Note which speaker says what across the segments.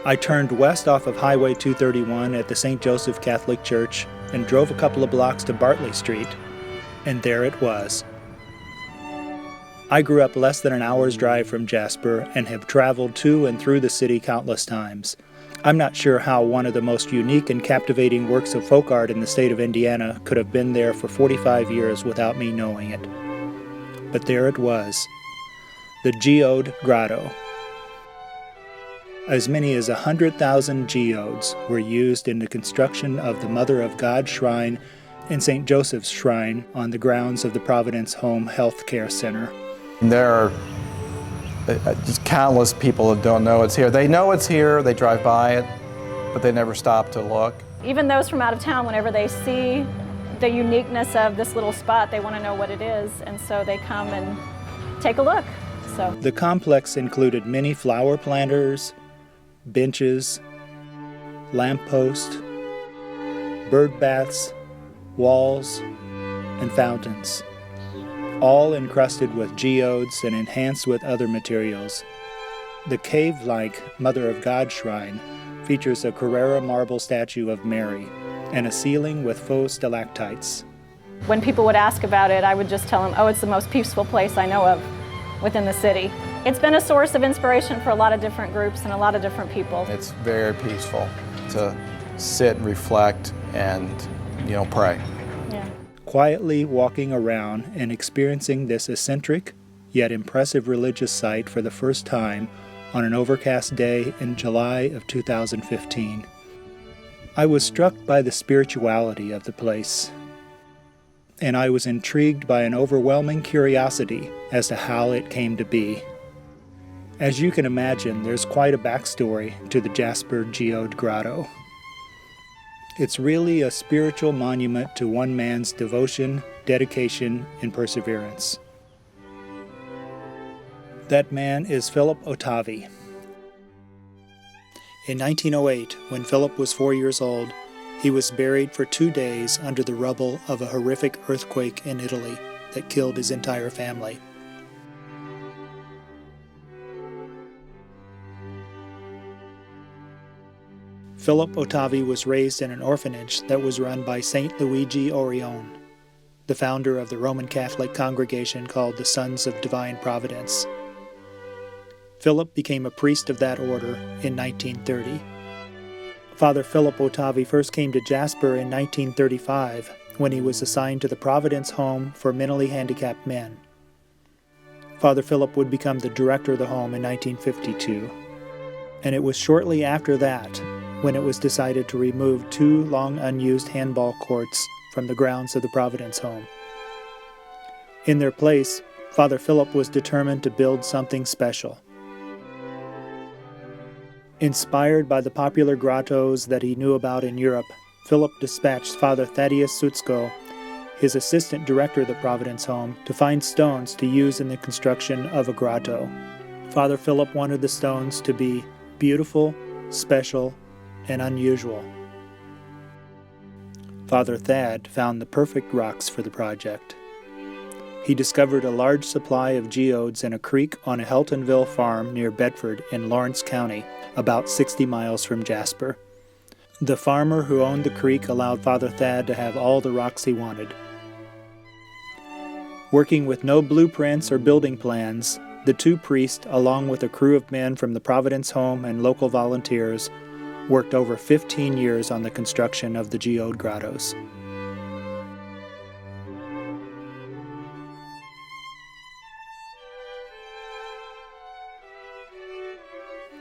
Speaker 1: I turned west off of Highway 231 at the St. Joseph Catholic Church and drove a couple of blocks to Bartley Street, and there it was. I grew up less than an hour's drive from Jasper and have traveled to and through the city countless times. I'm not sure how one of the most unique and captivating works of folk art in the state of Indiana could have been there for 45 years without me knowing it. But there it was, the Geode Grotto. As many as 100,000 geodes were used in the construction of the Mother of God Shrine and St. Joseph's Shrine on the grounds of the Providence Home Health Care Center.
Speaker 2: There are just countless people that don't know it's here. They know it's here, they drive by it, but they never stop to look.
Speaker 3: Even those from out of town, whenever they see the uniqueness of this little spot, they want to know what it is, and so they come and take a look. So
Speaker 1: the complex included many flower planters, benches, lampposts, bird baths, walls, and fountains, all encrusted with geodes and enhanced with other materials. The cave-like Mother of God Shrine features a Carrara marble statue of Mary and a ceiling with faux stalactites.
Speaker 3: when people would ask about it, I would just tell them, oh, it's the most peaceful place I know of within the city. It's been a source of inspiration for a lot of different groups and a lot of different people.
Speaker 2: It's very peaceful to sit and reflect and, pray.
Speaker 3: Yeah.
Speaker 1: Quietly walking around and experiencing this eccentric yet impressive religious site for the first time on an overcast day in July of 2015. I was struck by the spirituality of the place, and I was intrigued by an overwhelming curiosity as to how it came to be. As you can imagine, there's quite a backstory to the Jasper Geode Grotto. It's really a spiritual monument to one man's devotion, dedication, and perseverance. That man is Philip Otavi. In 1908, when Philip was 4 years old, he was buried for 2 days under the rubble of a horrific earthquake in Italy that killed his entire family. Philip Otavi was raised in an orphanage that was run by Saint Luigi Orione, the founder of the Roman Catholic congregation called the Sons of Divine Providence. Philip became a priest of that order in 1930. Father Philip Otavi first came to Jasper in 1935 when he was assigned to the Providence Home for mentally handicapped men. Father Philip would become the director of the home in 1952, and it was shortly after that when it was decided to remove 2 long-unused handball courts from the grounds of the Providence Home. In their place, Father Philip was determined to build something special. Inspired by the popular grottos that he knew about in Europe, Philip dispatched Father Thaddeus Sutsko, his assistant director of the Providence Home, to find stones to use in the construction of a grotto. Father Philip wanted the stones to be beautiful, special, and unusual. Father Thad found the perfect rocks for the project. He discovered a large supply of geodes in a creek on a Heltonville farm near Bedford in Lawrence County, about 60 miles from Jasper. The farmer who owned the creek allowed Father Thad to have all the rocks he wanted. Working with no blueprints or building plans, the 2 priests, along with a crew of men from the Providence Home and local volunteers, worked over 15 years on the construction of the Geode Grottos.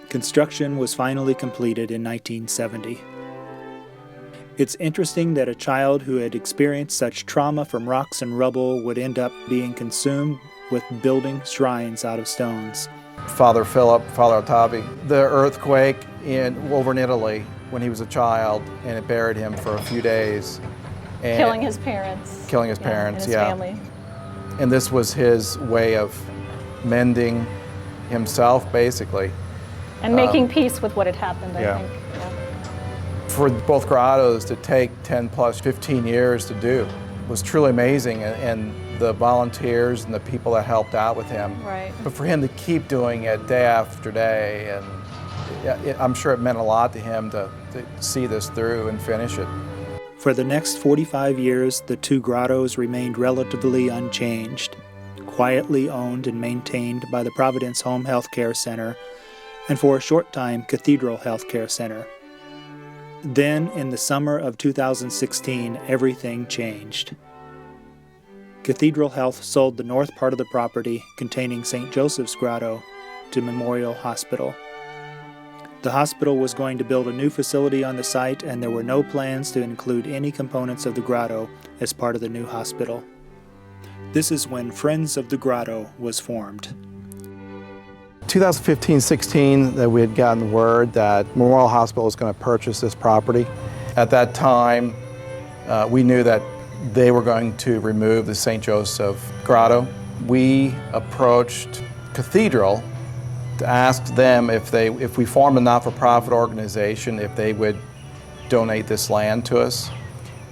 Speaker 1: Construction was finally completed in 1970. It's interesting that a child who had experienced such trauma from rocks and rubble would end up being consumed with building shrines out of stones.
Speaker 2: Father Philip, Father Otavi, the earthquake over in Italy when he was a child, and it buried him for a few days. And
Speaker 3: Killing his parents.
Speaker 2: And his
Speaker 3: family.
Speaker 2: And this was his way of mending himself, basically.
Speaker 3: And making peace with what had happened, I think. Yeah.
Speaker 2: For both grottos to take 10 plus 15 years to do was truly amazing, and the volunteers and the people that helped out with him.
Speaker 3: Right.
Speaker 2: But for him to keep doing it day after day, and I'm sure it meant a lot to him to see this through and finish it.
Speaker 1: For the next 45 years, the two grottos remained relatively unchanged, quietly owned and maintained by the Providence Home Healthcare Center, and for a short time, Cathedral Healthcare Center. Then, in the summer of 2016, everything changed. Cathedral Health sold the north part of the property, containing St. Joseph's Grotto, to Memorial Hospital. The hospital was going to build a new facility on the site, and there were no plans to include any components of the grotto as part of the new hospital. This is when Friends of the Grotto was formed.
Speaker 2: 2015-16, that we had gotten word that Memorial Hospital was going to purchase this property. At that time, we knew that they were going to remove the St. Joseph Grotto. We approached Cathedral to ask them if we formed a not-for-profit organization, if they would donate this land to us,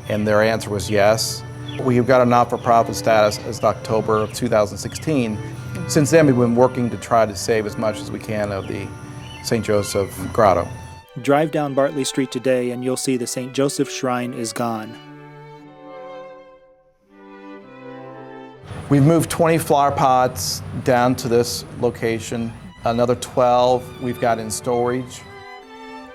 Speaker 2: and their answer was yes. We've got a not-for-profit status as October of 2016. Since then, we've been working to try to save as much as we can of the St. Joseph Grotto.
Speaker 1: Drive down Bartley Street today and you'll see the St. Joseph Shrine is gone.
Speaker 2: We've moved 20 flower pots down to this location. Another 12 we've got in storage.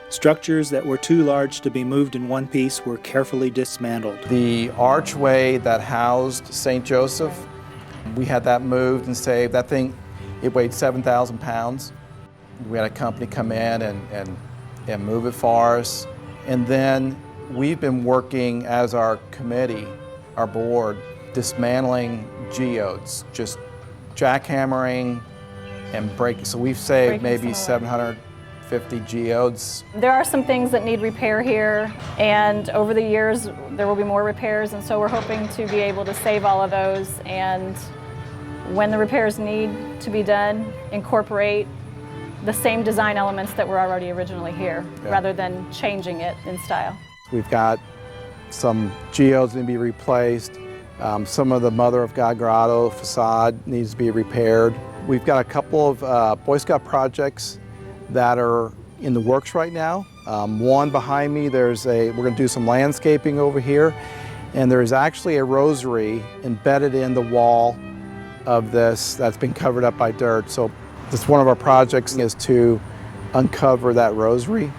Speaker 1: Structures that were too large to be moved in one piece were carefully dismantled.
Speaker 2: The archway that housed St. Joseph, we had that moved and saved. That thing, it weighed 7,000 pounds. We had a company come in and move it for us. And then we've been working as our committee, our board, dismantling geodes, just jackhammering and breaking. So we've saved maybe 750 geodes.
Speaker 3: There are some things that need repair here, and over the years there will be more repairs, and so we're hoping to be able to save all of those, and when the repairs need to be done, incorporate the same design elements that were already originally here, rather than changing it in style.
Speaker 2: We've got some geodes that need to be replaced. Some of the Mother of God Grotto facade needs to be repaired. We've got a couple of Boy Scout projects that are in the works right now. One behind me, we're going to do some landscaping over here, and there's actually a rosary embedded in the wall of this that's been covered up by dirt. So this one of our projects is to uncover that rosary.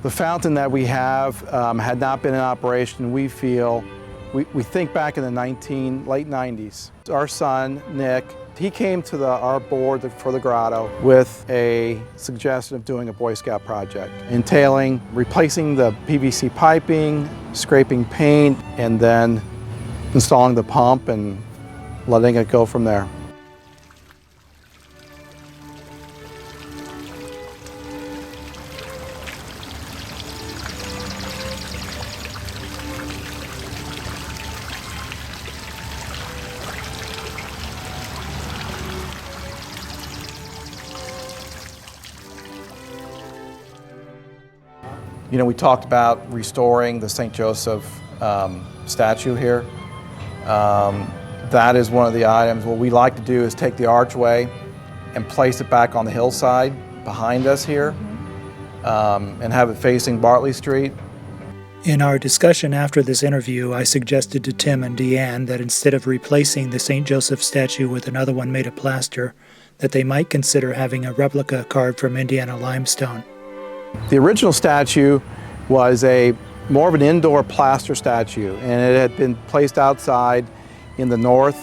Speaker 2: The fountain that we have had not been in operation. We think back in the late 90s. Our son, Nick, he came to our board for the grotto with a suggestion of doing a Boy Scout project, entailing replacing the PVC piping, scraping paint, and then installing the pump and letting it go from there. You know, we talked about restoring the St. Joseph statue here. That is one of the items. What we like to do is take the archway and place it back on the hillside behind us here, and have it facing Bartley Street.
Speaker 1: In our discussion after this interview, I suggested to Tim and DeeAnn that instead of replacing the St. Joseph statue with another one made of plaster, that they might consider having a replica carved from Indiana limestone.
Speaker 2: The original statue was more of an indoor plaster statue, and it had been placed outside in the north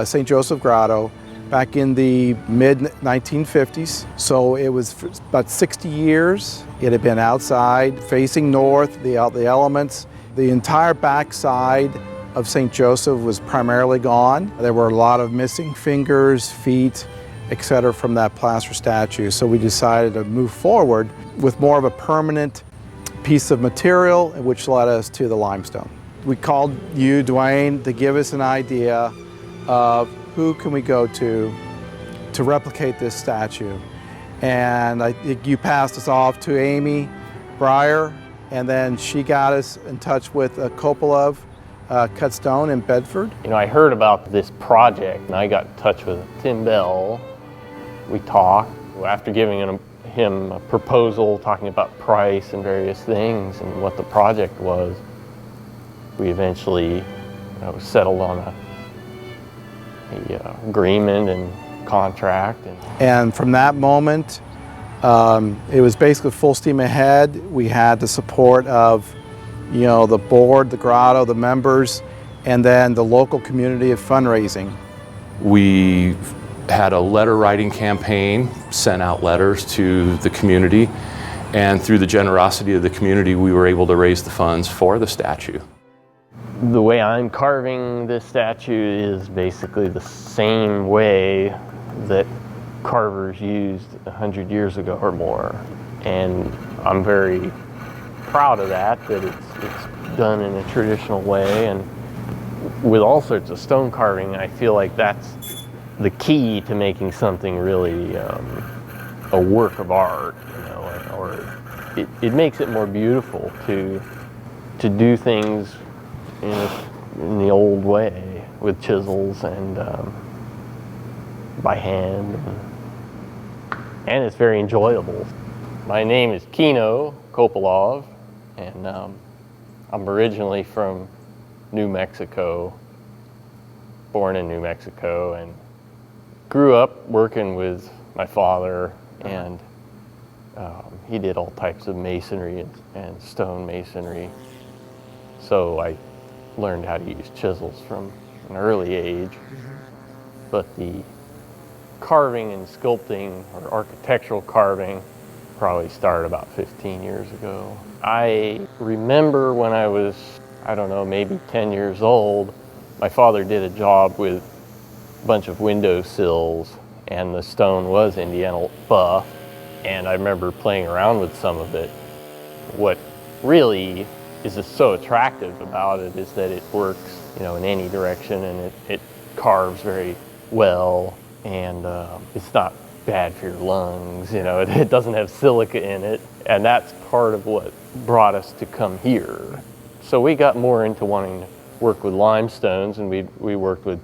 Speaker 2: St. Joseph Grotto back in the mid-1950s. So it was about 60 years. It had been outside, facing north, the elements. The entire back side of St. Joseph was primarily gone. There were a lot of missing fingers, feet, etc. from that plaster statue. So we decided to move forward with more of a permanent piece of material, which led us to the limestone. We called you, DeeAnn, to give us an idea of who can we go to replicate this statue. And you passed us off to Amy Breyer, and then she got us in touch with Kopelov Cut Stone in Bedford.
Speaker 4: You know, I heard about this project, and I got in touch with Tim Bell. We talked. After giving him him a proposal talking about price and various things and what the project was. We eventually settled on a agreement and contract.
Speaker 2: And from that moment, it was basically full steam ahead. We had the support of, the board, the grotto, the members, and then the local community of fundraising.
Speaker 5: We had a letter writing campaign, sent out letters to the community, and through the generosity of the community, we were able to raise the funds for the statue.
Speaker 4: The way I'm carving this statue is basically the same way that carvers used 100 years ago or more. And I'm very proud of that it's done in a traditional way. And with all sorts of stone carving, I feel like that's the key to making something really a work of art, or it makes it more beautiful to do things in the old way with chisels and by hand, and it's very enjoyable. My name is Kino Kopilov, and I'm originally from New Mexico, born in New Mexico, and grew up working with my father, and he did all types of masonry and stone masonry. So I learned how to use chisels from an early age. But the carving and sculpting, or architectural carving, probably started about 15 years ago. I remember when I was, maybe 10 years old, my father did a job with a bunch of window sills, and the stone was Indiana buff, and I remember playing around with some of it. What really is just so attractive about it is that it works, in any direction, and it carves very well, and it's not bad for your lungs, it doesn't have silica in it, and that's part of what brought us to come here. So we got more into wanting to work with limestones, and we worked with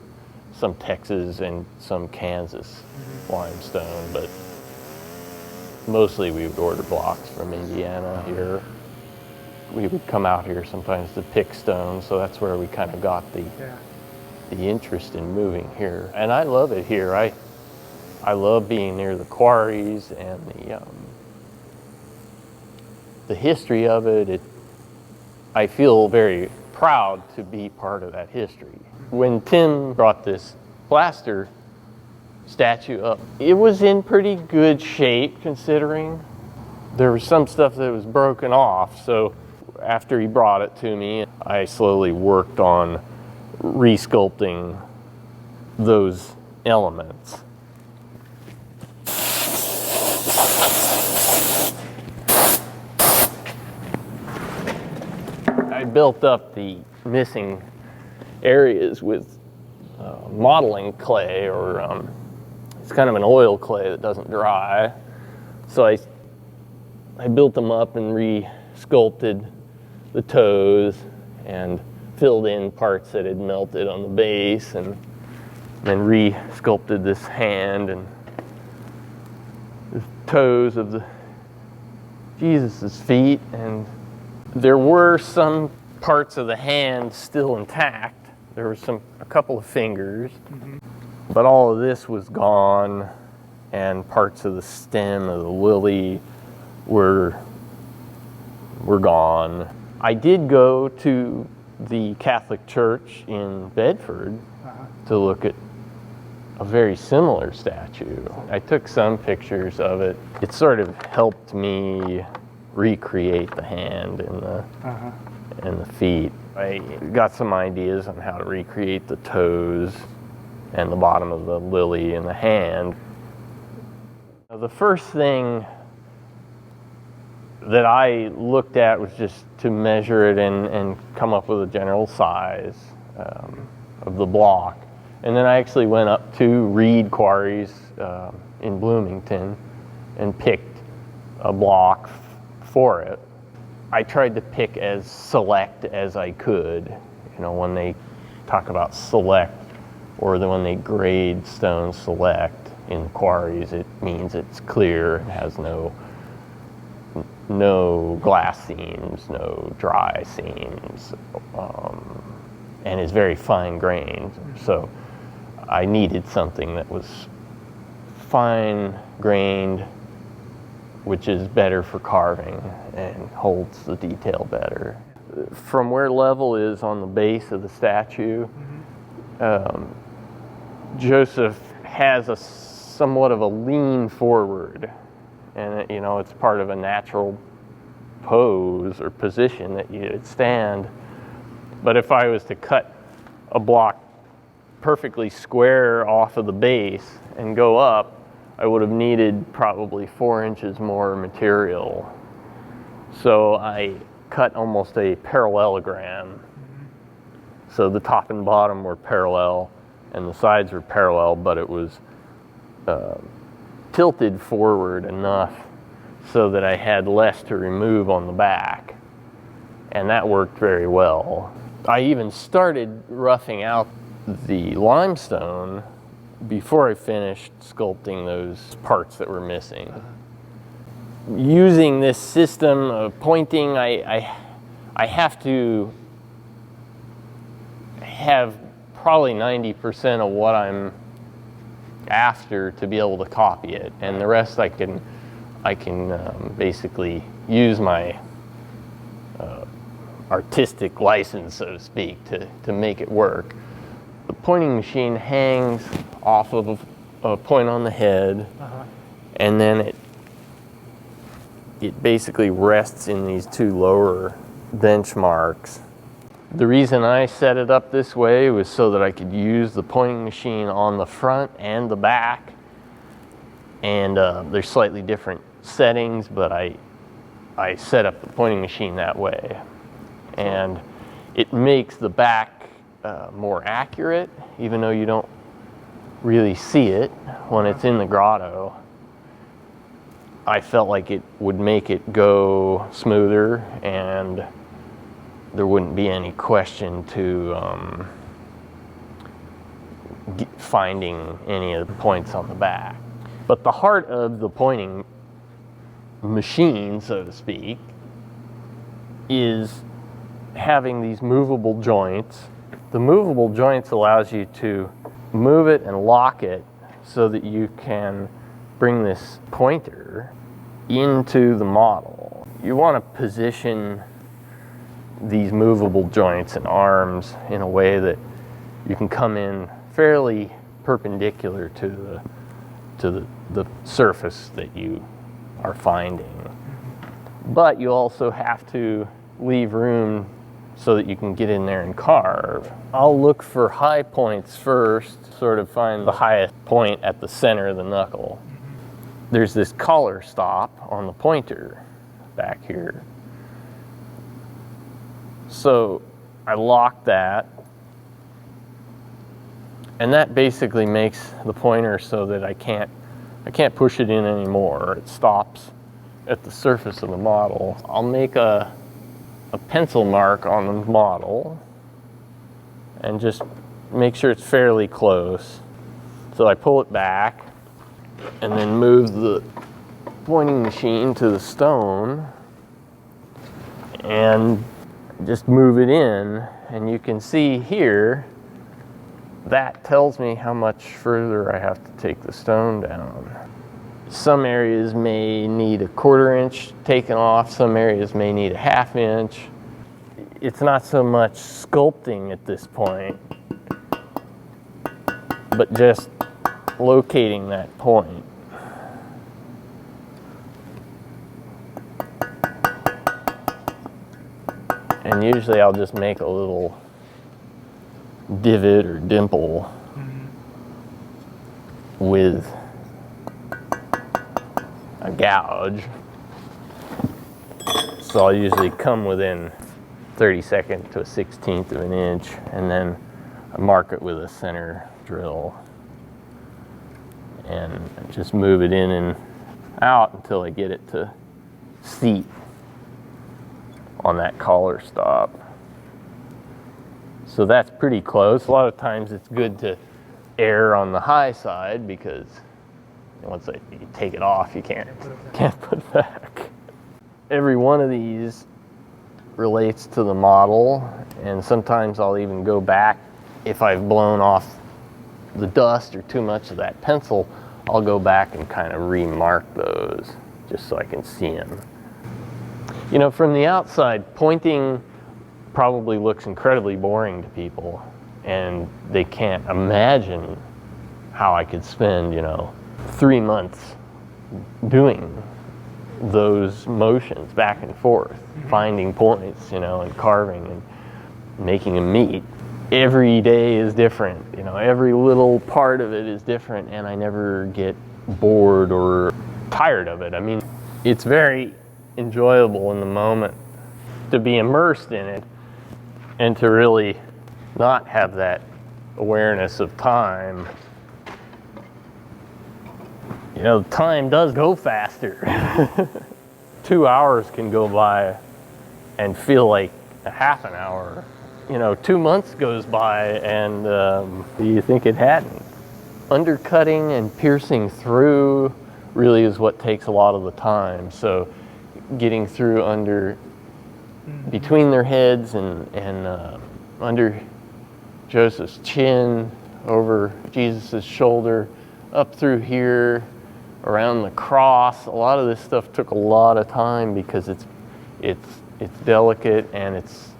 Speaker 4: some Texas and some Kansas limestone, but mostly we would order blocks from Indiana here. We would come out here sometimes to pick stones, so that's where we kind of got the interest in moving here. And I love it here. I love being near the quarries and the history of it. I feel very proud to be part of that history. When Tim brought this plaster statue up, it was in pretty good shape considering. There was some stuff that was broken off, so after he brought it to me, I slowly worked on resculpting those elements. I built up the missing areas with modeling clay, or it's kind of an oil clay that doesn't dry. So I built them up and re-sculpted the toes and filled in parts that had melted on the base, and then re-sculpted this hand and the toes of Jesus's feet. And there were some parts of the hand still intact. There was a couple of fingers, but all of this was gone, and parts of the stem of the lily were gone. I did go to the Catholic Church in Bedford to look at a very similar statue. I took some pictures of it. It sort of helped me recreate the hand and the feet. I got some ideas on how to recreate the toes and the bottom of the lily and the hand. The first thing that I looked at was just to measure it and come up with a general size of the block. And then I actually went up to Reed Quarries in Bloomington and picked a block for it. I tried to pick as select as I could. When they talk about select, or when they grade stone select, in quarries, it means it's clear and has no glass seams, no dry seams, and is very fine grained. So I needed something that was fine grained, which is better for carving and holds the detail better. From where level is on the base of the statue, Joseph has a somewhat of a lean forward, and it's part of a natural pose or position that you'd stand. But if I was to cut a block perfectly square off of the base and go up, I would have needed probably 4 inches more material. So I cut almost a parallelogram. So the top and bottom were parallel and the sides were parallel, but it was tilted forward enough so that I had less to remove on the back. And that worked very well. I even started roughing out the limestone before I finished sculpting those parts that were missing. Using this system of pointing, I have to have probably 90% of what I'm after to be able to copy it, and the rest I can basically use my artistic license, so to speak, to make it work. The pointing machine hangs off of a point on the head, and then it basically rests in these 2 lower benchmarks. The reason I set it up this way was so that I could use the pointing machine on the front and the back, and there's slightly different settings, but I set up the pointing machine that way, and it makes the back more accurate, even though you don't really see it when it's in the grotto. I felt like it would make it go smoother, and there wouldn't be any question to finding any of the points on the back. But the heart of the pointing machine, so to speak, is having these movable joints. The movable joints allows you to move it and lock it so that you can bring this pointer into the model. You want to position these movable joints and arms in a way that you can come in fairly perpendicular to the surface that you are finding. But you also have to leave room so that you can get in there and carve. I'll look for high points first, sort of find the highest point at the center of the knuckle. There's this collar stop on the pointer back here. So I lock that, and that basically makes the pointer so that I can't push it in anymore. It stops at the surface of the model. I'll make a pencil mark on the model and just make sure it's fairly close. So I pull it back and then move the pointing machine to the stone and just move it in, and you can see here that tells me how much further I have to take the stone down. Some areas may need a 1/4 inch taken off, some areas may need a 1/2 inch. It's not so much sculpting at this point, but just locating that point. And usually I'll just make a little divot or dimple with a gouge. So I'll usually come within 32nd to a 16th of an inch, and then I mark it with a center drill and just move it in and out until I get it to seat on that collar stop. So that's pretty close. A lot of times it's good to err on the high side because Once you take it off, you can't put it back. Every one of these relates to the model, and sometimes I'll even go back if I've blown off the dust or too much of that pencil. I'll go back and kind of remark those just so I can see them. You know, from the outside, pointing probably looks incredibly boring to people, and they can't imagine how I could spend, 3 months doing those motions back and forth, finding points, and carving and making them meet. Every day is different, every little part of it is different, and I never get bored or tired of it. I mean, it's very enjoyable in the moment to be immersed in it and to really not have that awareness of time. Time does go faster. 2 hours can go by and feel like a half an hour. 2 months goes by and you think it hadn't. Undercutting and piercing through really is what takes a lot of the time. So getting through between their heads and under Joseph's chin, over Jesus's shoulder, up through here, around the cross. A lot of this stuff took a lot of time because it's delicate and it's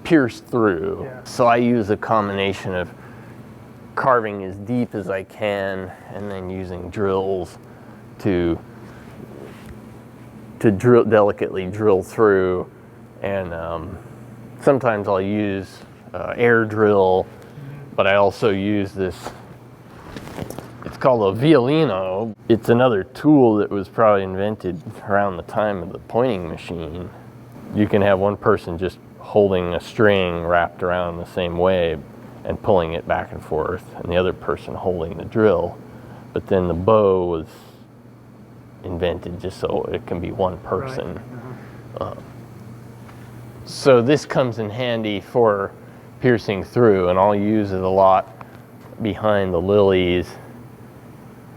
Speaker 4: pierced through. Yeah. So I use a combination of carving as deep as I can and then using drills to delicately drill through. And sometimes I'll use air drill, but I also use this. It's called a violino. It's another tool that was probably invented around the time of the pointing machine. You can have one person just holding a string wrapped around the same way and pulling it back and forth, and the other person holding the drill. But then the bow was invented just so it can be one person. Right. So this comes in handy for piercing through, and I'll use it a lot behind the lilies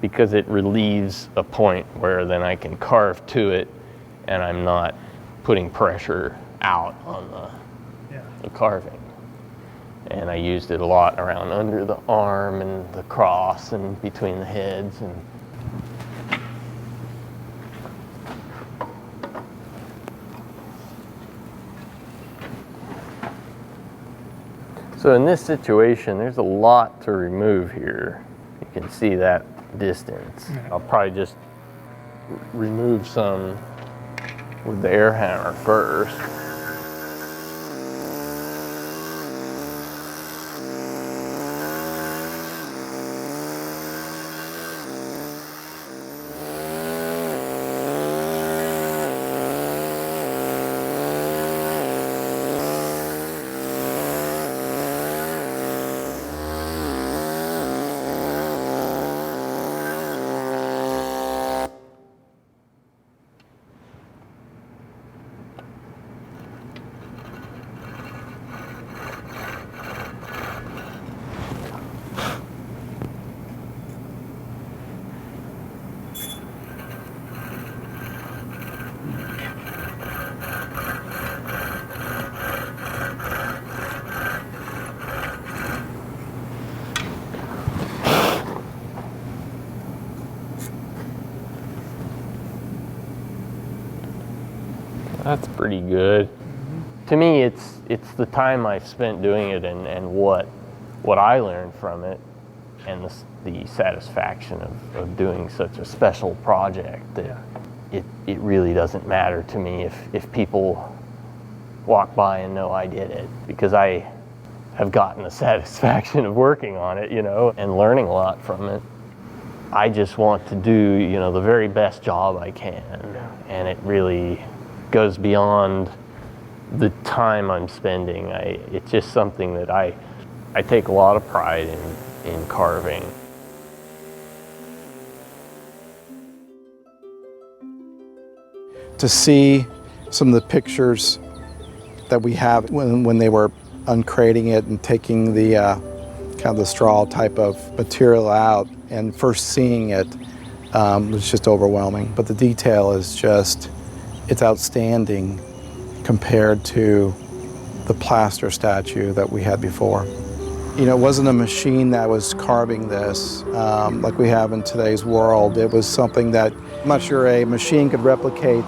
Speaker 4: because it relieves a point where then I can carve to it and I'm not putting pressure out on the carving. And I used it a lot around under the arm and the cross and between the heads. And so in this situation, there's a lot to remove here. You can see that distance. I'll probably just remove some with the air hammer first. That's pretty good. To me, it's the time I've spent doing it and what I learned from it, and the satisfaction of doing such a special project that it really doesn't matter to me if people walk by and know I did it, because I have gotten the satisfaction of working on it, and learning a lot from it. I just want to do, the very best job I can, and it really goes beyond the time I'm spending. It's just something that I take a lot of pride in carving.
Speaker 2: To see some of the pictures that we have when they were uncrating it and taking the kind of the straw type of material out and first seeing it, was just overwhelming. But the detail is just, it's outstanding compared to the plaster statue that we had before. You know, it wasn't a machine that was carving this like we have in today's world. It was something that I'm not sure a machine could replicate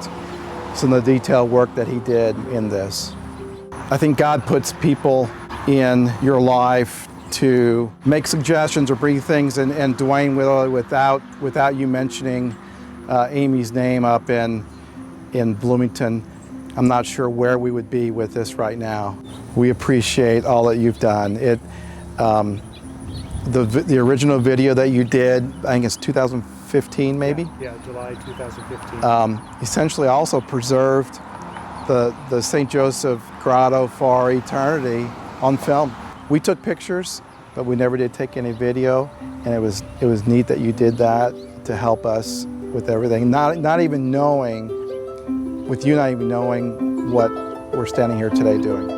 Speaker 2: some of the detailed work that he did in this. I think God puts people in your life to make suggestions or bring things, and DeeAnn, without you mentioning Amy's name up in Bloomington, I'm not sure where we would be with this right now. We appreciate all that you've done. The original video that you did, I think it's 2015 maybe?
Speaker 1: Yeah, July 2015.
Speaker 2: Essentially also preserved the St. Joseph Grotto for eternity on film. We took pictures, but we never did take any video, and it was neat that you did that to help us with everything. Not even knowing, with you not even knowing what we're standing here today doing.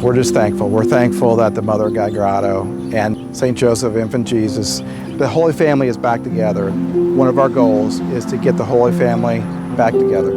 Speaker 2: We're just thankful. We're thankful that the Mother of God Grotto and St. Joseph, Infant Jesus, the Holy Family is back together. One of our goals is to get the Holy Family back together.